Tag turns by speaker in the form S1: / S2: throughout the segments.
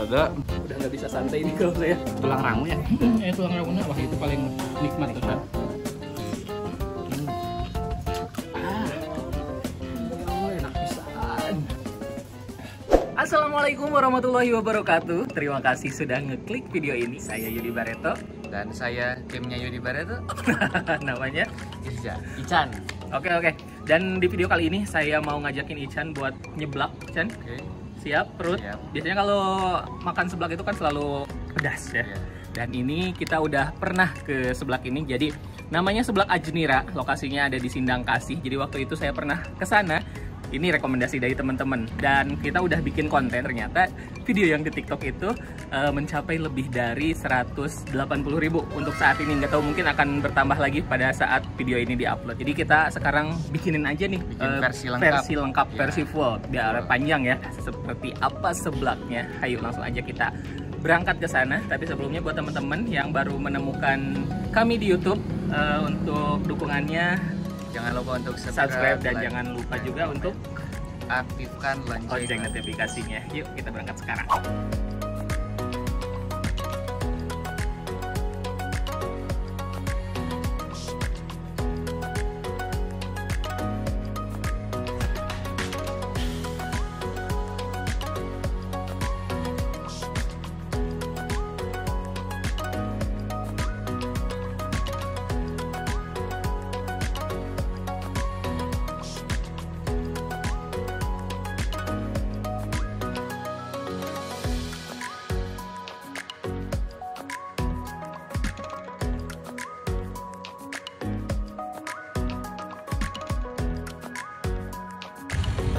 S1: Ada.
S2: Udah nggak bisa santai nih kalau saya.
S1: Tulang rangu ya?
S2: Tulang rangunya wah itu paling nikmat tuh kan. Enak pisan. Assalamualaikum warahmatullahi wabarakatuh. Terima kasih sudah ngeklik video ini. Saya Yudi Barreto
S1: Dan saya timnya Yudi Barreto.
S2: namanya
S1: Ican.
S2: Oke. Dan di video kali ini saya mau ngajakin Ican buat nyeblak, Ican.
S1: Oke.
S2: Siap, perut.
S1: Siap.
S2: Biasanya kalau makan seblak itu kan selalu pedas ya.
S1: Iya.
S2: Dan ini kita udah pernah ke seblak ini. Jadi namanya Seblak Ajnira. Lokasinya ada di Sindang Kasih. Jadi waktu itu saya pernah ke sana. Ini rekomendasi dari teman-teman. Dan kita udah bikin konten, ternyata video yang di TikTok itu mencapai lebih dari 180.000 untuk saat ini. Nggak tahu, mungkin akan bertambah lagi pada saat video ini diupload. Jadi kita sekarang bikinin aja nih
S1: versi lengkap,
S2: versi full, biar panjang ya. Seperti apa seblaknya? Ayo langsung aja kita berangkat ke sana. Tapi sebelumnya buat teman-teman yang baru menemukan kami di YouTube, untuk dukungannya
S1: Jangan lupa untuk
S2: subscribe dan
S1: like,
S2: jangan lupa juga untuk
S1: aktifkan
S2: lonceng notifikasinya. Yuk kita berangkat sekarang.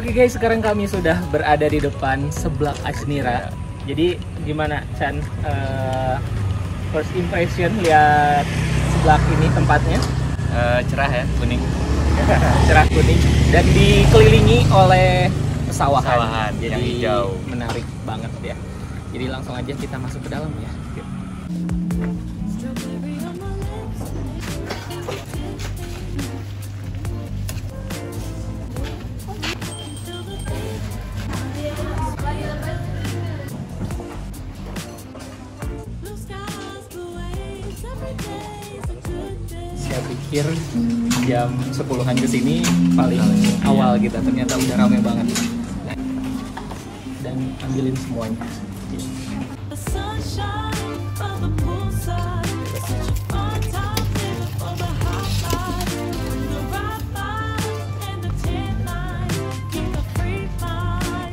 S2: Oke guys, sekarang kami sudah berada di depan Seblak Ajnira. Jadi gimana Chan, first impression lihat seblak ini tempatnya?
S1: cerah ya, kuning.
S2: Cerah kuning dan dikelilingi oleh pesawahan.
S1: Yang
S2: Jadi
S1: hijau.
S2: menarik banget ya. Jadi langsung aja kita masuk ke dalam ya. Yuk. Saya pikir jam 10-an kesini paling awal gitu, ternyata udah rame banget. Dan ambilin semuanya.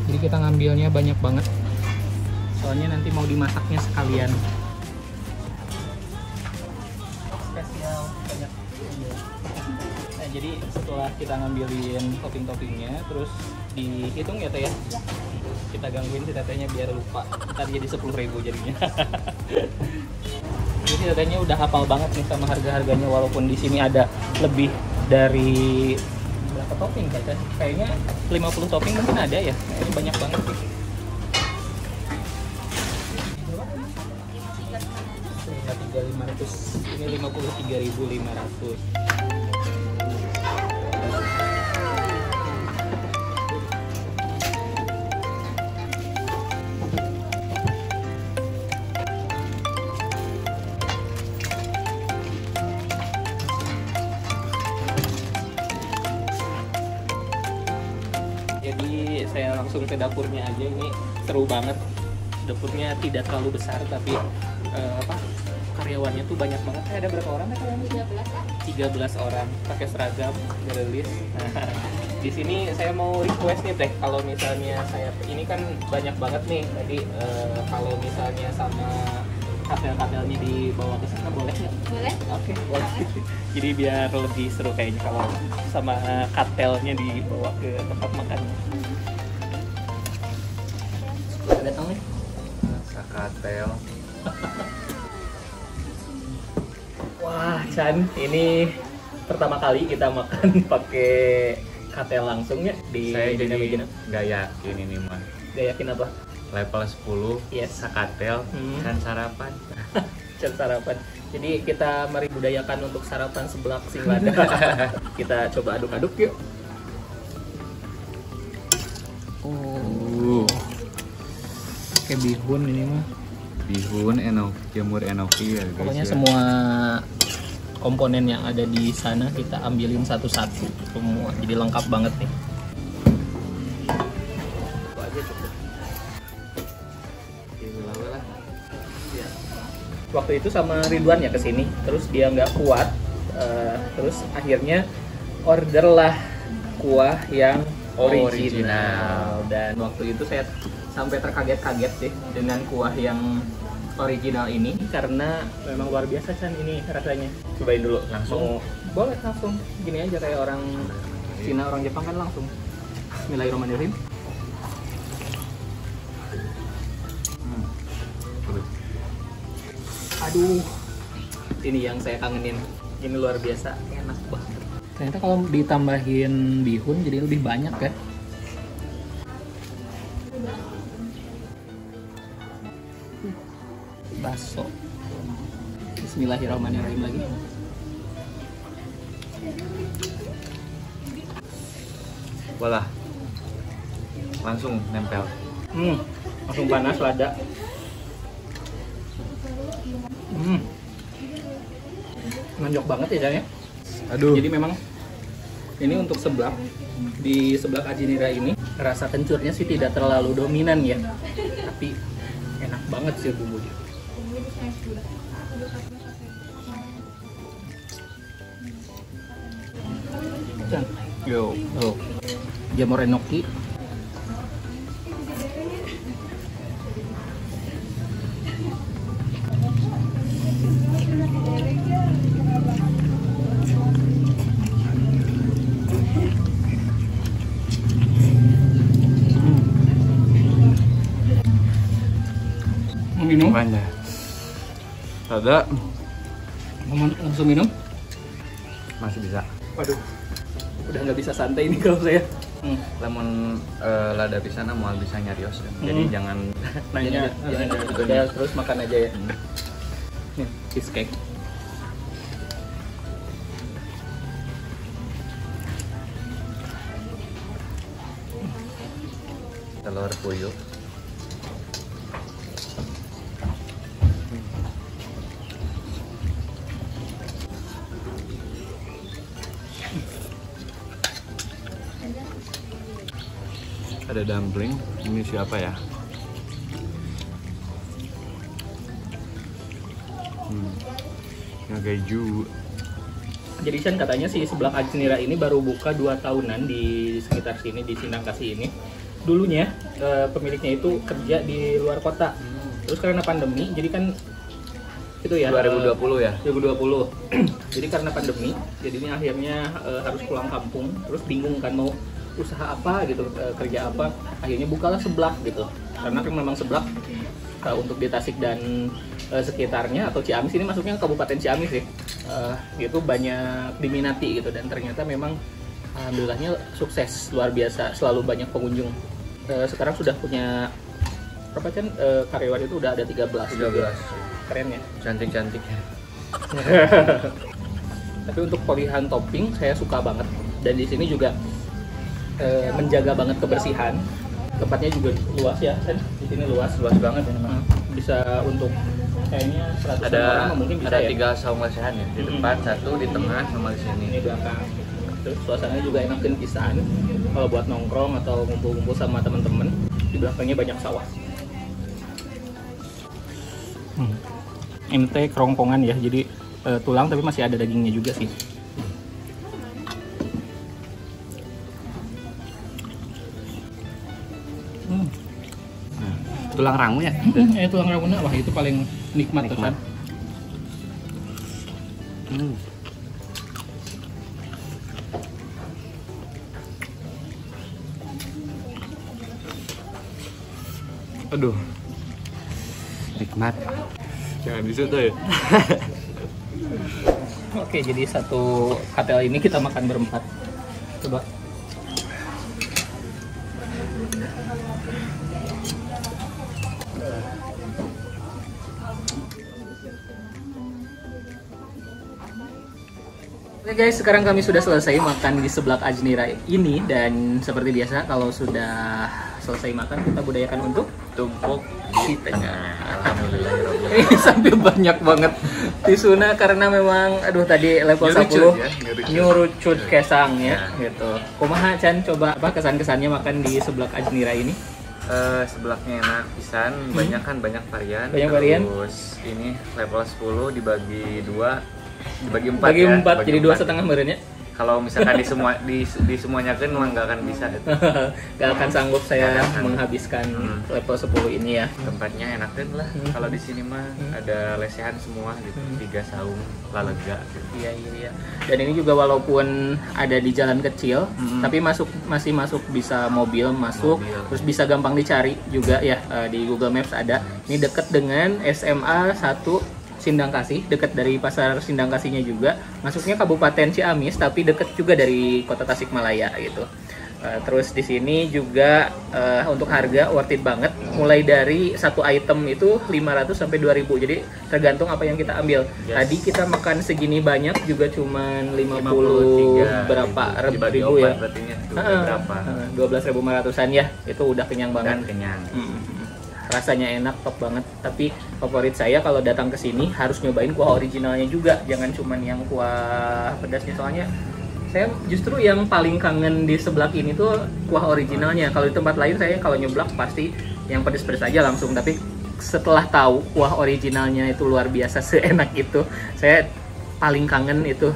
S2: Jadi kita ngambilnya banyak banget, soalnya nanti mau dimasaknya sekalian. Spesial banyak. Nah, jadi setelah kita ngambilin topping-toppingnya, terus dihitung ya Teh ya? Kita gangguin si tetenya biar lupa, ntar jadi 10.000 jadinya. Jadi tetenya udah hafal banget nih sama harga-harganya, walaupun di sini ada lebih dari berapa topping Teh? Kayaknya 50 topping mungkin ada ya. Nah, ini banyak banget sih. Ini 3.500, ini 53.500. Jadi saya langsung ke dapurnya aja. Ini seru banget. Dapurnya tidak terlalu besar, tapi karyawannya tuh banyak banget. Ada berapa orang karyawannya? 13 orang, pakai seragam, gerelis. Di sini saya mau request nih Teh, kalau misalnya saya ini kan banyak banget nih tadi, kalau misalnya sama kapel-kapelnya dibawa ke sana boleh nggak?
S3: Boleh.
S2: Oke, boleh. Jadi biar lebih seru kayaknya kalau sama kapelnya dibawa ke tempat makan. Ada tahu nih?
S1: Sakatel.
S2: Wah, Chan, ini pertama kali kita makan pakai katel langsung ya di
S1: Saya jadi
S2: Meja.
S1: nggak yakin ini mah.
S2: Gak yakin apa?
S1: Level 10,
S2: Yes.
S1: sakatel, dan sarapan.
S2: Chan sarapan. Jadi kita mari budayakan untuk sarapan seblak sing lada. Kita coba aduk-aduk yuk. Kayak bihun ini mah.
S1: Bihun, enoki, jamur enoki ya guys.
S2: Pokoknya
S1: ya.
S2: semua komponen yang ada di sana kita ambilin satu-satu semua. Jadi lengkap banget nih. Itu aja cukup.
S1: Lah.
S2: Ya. Waktu itu sama Ridwan ya kesini, terus dia nggak kuat, terus akhirnya orderlah kuah yang original. Dan waktu itu saya sampai terkaget-kaget sih dengan kuah yang original ini karena memang luar biasa Chan ini rasanya. Cobain dulu
S1: Langsung?
S2: Boleh langsung gini aja kayak orang Cina, orang Jepang kan langsung. Bismillahirrahmanirrahim. Aduh, ini yang saya kangenin. Ini luar biasa, enak banget. Ternyata kalau ditambahin bihun jadi lebih banyak ya. Bakso. Bismillahirrahmanirrahim lagi.
S1: Walah. Langsung nempel.
S2: Langsung panas lada. Nonjok banget ya, Jan ya.
S1: Aduh.
S2: Jadi memang ini untuk seblak, di seblak Ajinira ini rasa kencurnya sih tidak terlalu dominan ya, tapi enak banget sih bumbunya.
S1: Yo.
S2: Oh, jamur enoki. Minum?
S1: Banyak. Ada.
S2: Langsung minum?
S1: Masih bisa.
S2: Waduh, udah nggak bisa santai ini kalau saya.
S1: Lemon lada pisana mau bisa nyarios kan. Jadi jangan
S2: Nanya, udah terus makan aja ya. Nih, cheesecake.
S1: telur puyuh. Ada dumpling, ini siapa ya? Yang keju.
S2: Jadi Shan katanya si seblak Ajinira ini baru buka 2 tahunan di sekitar sini, di Sindang Kasih ini. Dulunya pemiliknya itu kerja di luar kota. Terus karena pandemi, jadi kan itu ya
S1: 2020 ya?
S2: 2020. Jadi karena pandemi, jadinya akhirnya harus pulang kampung. Terus bingung kan mau usaha apa gitu, kerja apa. Akhirnya bukalah seblak gitu. Karena kan memang seblak untuk di Tasik dan sekitarnya atau Ciamis, ini masuknya Kabupaten Ciamis sih, itu banyak diminati gitu, dan ternyata memang alhamdulillahnya sukses luar biasa, selalu banyak pengunjung. Sekarang sudah punya berapa kan karyawan itu udah ada 13. Keren ya,
S1: Cantik-cantik ya.
S2: Tapi untuk pilihan topping saya suka banget, dan di sini juga menjaga banget kebersihan. Tempatnya juga luas ya, kan? Di sini luas banget ya. Bisa untuk kayaknya 100 orang mungkin bisa
S1: ada
S2: ya.
S1: 3 saung lesehan ya, di depan 1, di tengah sama di sini.
S2: Ini belakang. Terus suasananya juga enak dan pisan. Kalau buat nongkrong atau ngumpul-ngumpul sama teman-teman, di belakangnya banyak sawah. Ini teh kerongkongan ya, jadi tulang tapi masih ada dagingnya juga sih.
S1: Tulang rangu ya?
S2: Tulang ranguna, wah itu paling nikmat. Tuh kan.
S1: Aduh, nikmat. Jangan di situ ya.
S2: Oke, jadi satu katel ini kita makan berempat. Coba. Oke guys, sekarang kami sudah selesai makan di seblak Ajinira ini, dan seperti biasa kalau sudah selesai makan kita budayakan untuk
S1: ditumpuk di tengah. Alhamdulillah ya Rabbi.
S2: Ini sampai banyak banget tisuna karena memang aduh tadi level 10
S1: ya,
S2: nyurucut kesangnya gitu. Kumaha Chan, coba apa kesan-kesannya makan di seblak Ajnira ini?
S1: Seblaknya enak pisan, banyak varian.
S2: Banyak varian.
S1: Terus ini level 10 dibagi 2, dibagi 4
S2: Bagi
S1: ya.
S2: 4 jadi 2,5 merenya.
S1: Kalau misalkan di semuanya kan memang nggak akan bisa.
S2: Gak akan sanggup saya menghabiskan level 10 ini ya.
S1: Tempatnya enak kan lah. Kalau di sini mah ada lesehan semua gitu, 3 saung, lalega gitu.
S2: Iya. Dan ini juga walaupun ada di jalan kecil, tapi masih masuk bisa mobil masuk, terus bisa gampang dicari juga ya di Google Maps ada. Ini dekat dengan SMA 1 Sindang Kasih, dekat dari pasar Sindang Kasihnya juga. Masuknya Kabupaten Ciamis, tapi dekat juga dari Kota Tasikmalaya gitu. Terus di sini juga untuk harga worth it banget. Mulai dari satu item itu 500 sampai 2000. Jadi tergantung apa yang kita ambil. Tadi kita makan segini banyak juga cuman 53 berapa ribu ya.
S1: Berapa?
S2: 12.500-an ya. Itu udah kenyang banget.
S1: Dan kenyang.
S2: Rasanya enak, top banget. Tapi favorit saya kalau datang ke sini harus nyobain kuah originalnya juga, jangan cuman yang kuah pedasnya. Soalnya saya justru yang paling kangen di seblak ini tuh kuah originalnya. Kalau di tempat lain saya kalau nyeblak pasti yang pedes-pedes aja langsung, tapi setelah tahu kuah originalnya itu luar biasa seenak itu, saya paling kangen itu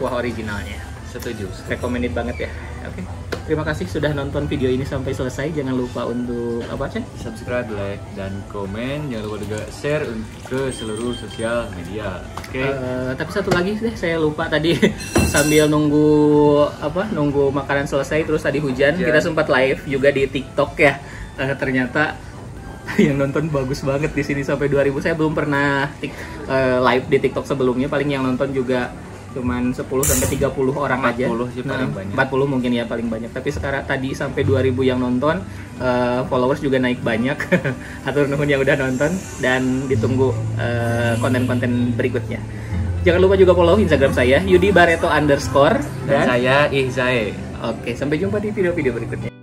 S2: kuah originalnya.
S1: Setuju.
S2: Recommended banget ya. Oke. Terima kasih sudah nonton video ini sampai selesai. Jangan lupa untuk apa Chan?
S1: Subscribe, like, dan komen. Jangan lupa juga share ke seluruh sosial media. Oke.
S2: Tapi satu lagi deh saya lupa tadi sambil nunggu makanan selesai terus tadi hujan. Kita sempat live juga di TikTok ya. Ternyata yang nonton bagus banget di sini sampai 2000. Saya belum pernah live di TikTok sebelumnya. Paling yang nonton juga cuman 10 sampai 30 orang
S1: 40
S2: aja.
S1: Sih paling banyak.
S2: 40 mungkin ya paling banyak. Tapi sekarang tadi sampai 2000 yang nonton, followers juga naik banyak. Hatur nuhun yang udah nonton dan ditunggu konten-konten berikutnya. Jangan lupa juga follow Instagram saya Yudi Barreto _ dan
S1: saya Ihzae.
S2: Oke, sampai jumpa di video-video berikutnya.